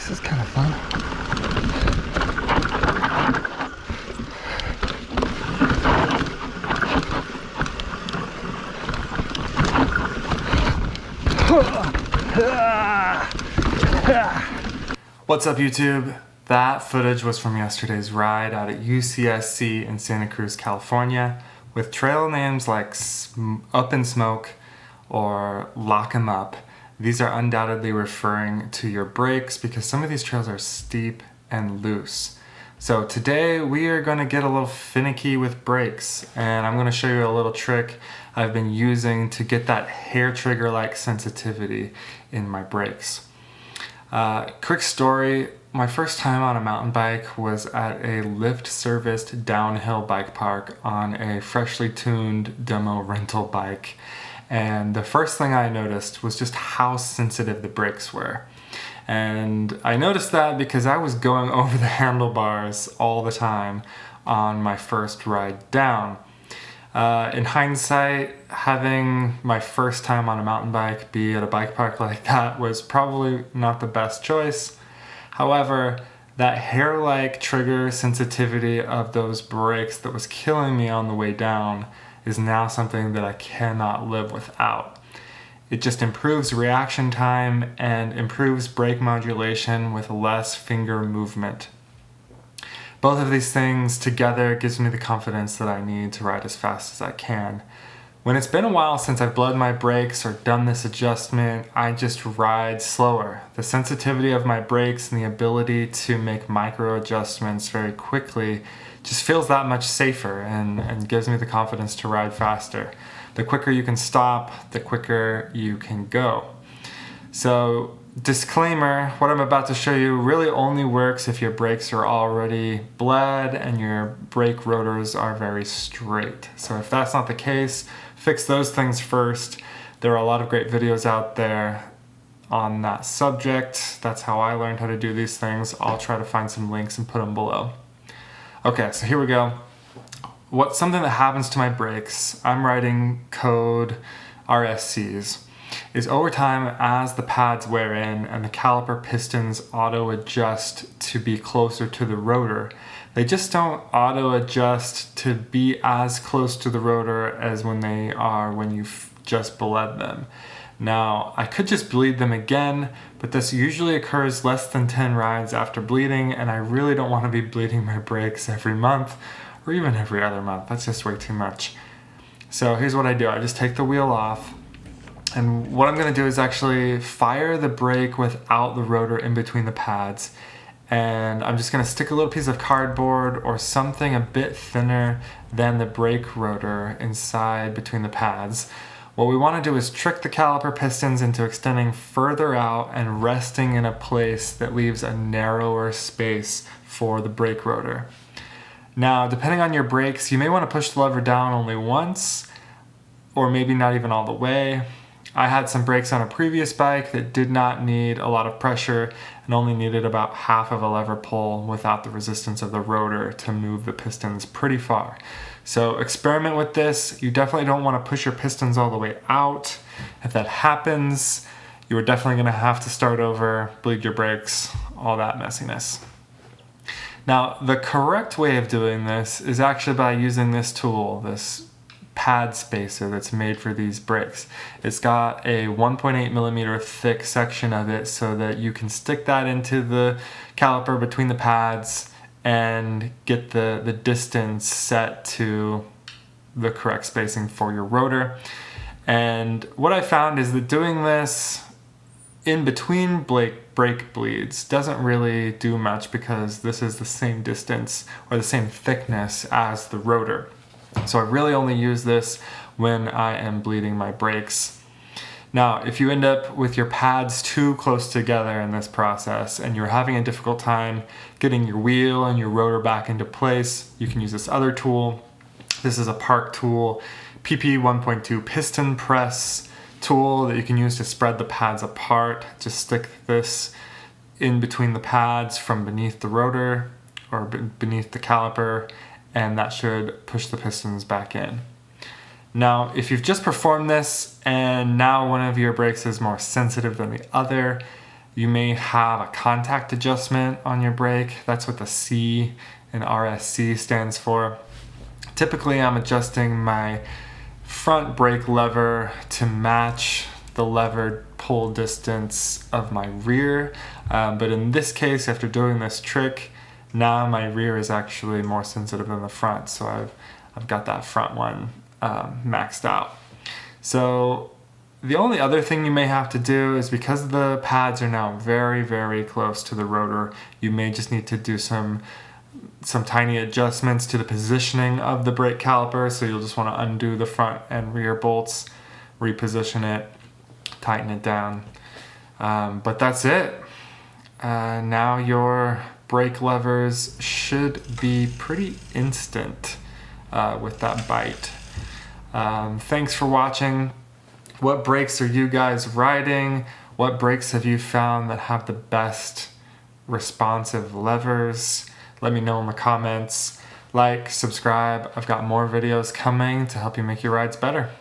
This is kind of fun. What's up, YouTube? That footage was from yesterday's ride out at UCSC in Santa Cruz, California, with trail names like Up in Smoke or Lock 'em Up. These are undoubtedly referring to your brakes because some of these trails are steep and loose. So today we are going to get a little finicky with brakes, and I'm going to show you a little trick I've been using to get that hair trigger like sensitivity in my brakes. Quick story, my first time on a mountain bike was at a lift serviced downhill bike park on a freshly tuned demo rental bike, and the first thing I noticed was just how sensitive the brakes were. And I noticed that because I was going over the handlebars all the time on my first ride down. In hindsight, having my first time on a mountain bike be at a bike park like that was probably not the best choice. However, that hair-like trigger sensitivity of those brakes that was killing me on the way down is now something that I cannot live without. It just improves reaction time and improves brake modulation with less finger movement. Both of these things together gives me the confidence that I need to ride as fast as I can. When it's been a while since I've bled my brakes or done this adjustment, I just ride slower. The sensitivity of my brakes and the ability to make micro adjustments very quickly just feels that much safer and gives me the confidence to ride faster. The quicker you can stop, the quicker you can go. So, disclaimer, what I'm about to show you really only works if your brakes are already bled and your brake rotors are very straight. So if that's not the case, fix those things first. There are a lot of great videos out there on that subject. That's how I learned how to do these things. I'll try to find some links and put them below. Okay, so here we go. What's something that happens to my brakes, I'm writing code RSCs, is over time as the pads wear in and the caliper pistons auto adjust to be closer to the rotor. They just don't auto adjust to be as close to the rotor as when they are when you've just bled them. Now, I could just bleed them again, but this usually occurs less than 10 rides after bleeding, and I really don't want to be bleeding my brakes every month or even every other month. That's just way too much. So here's what I do. I just take the wheel off, and what I'm going to do is actually fire the brake without the rotor in between the pads, and I'm just going to stick a little piece of cardboard or something a bit thinner than the brake rotor inside between the pads. What we want to do is trick the caliper pistons into extending further out and resting in a place that leaves a narrower space for the brake rotor. Now, depending on your brakes, you may want to push the lever down only once, or maybe not even all the way. I had some brakes on a previous bike that did not need a lot of pressure and only needed about half of a lever pull without the resistance of the rotor to move the pistons pretty far. So experiment with this. You definitely don't want to push your pistons all the way out. If that happens, you are definitely going to have to start over, bleed your brakes, all that messiness. Now, the correct way of doing this is actually by using this tool, this pad spacer that's made for these brakes. It's got a 1.8 millimeter thick section of it so that you can stick that into the caliper between the pads and get the distance set to the correct spacing for your rotor. And what I found is that doing this in between brake bleeds doesn't really do much because this is the same distance or the same thickness as the rotor. So I really only use this when I am bleeding my brakes. Now, if you end up with your pads too close together in this process and you're having a difficult time getting your wheel and your rotor back into place, you can use this other tool. This is a Park tool, PP 1.2 piston press tool that you can use to spread the pads apart. Just stick this in between the pads from beneath the rotor or beneath the caliper, and that should push the pistons back in. Now, if you've just performed this and now one of your brakes is more sensitive than the other, You may have a contact adjustment on your brake. That's what the C in RSC stands for. Typically, I'm adjusting my front brake lever to match the lever pull distance of my rear. But in this case, after doing this trick, now my rear is actually more sensitive than the front. So I've got that front one maxed out. So the only other thing you may have to do is, because the pads are now very, very close to the rotor, you may just need to do some tiny adjustments to the positioning of the brake caliper. So you'll just want to undo the front and rear bolts, reposition it, tighten it down. But that's it. Now your brake levers should be pretty instant with that bite. Thanks for watching. What brakes are you guys riding? What brakes have you found that have the best responsive levers? Let me know in the comments. Like, subscribe. I've got more videos coming to help you make your rides better.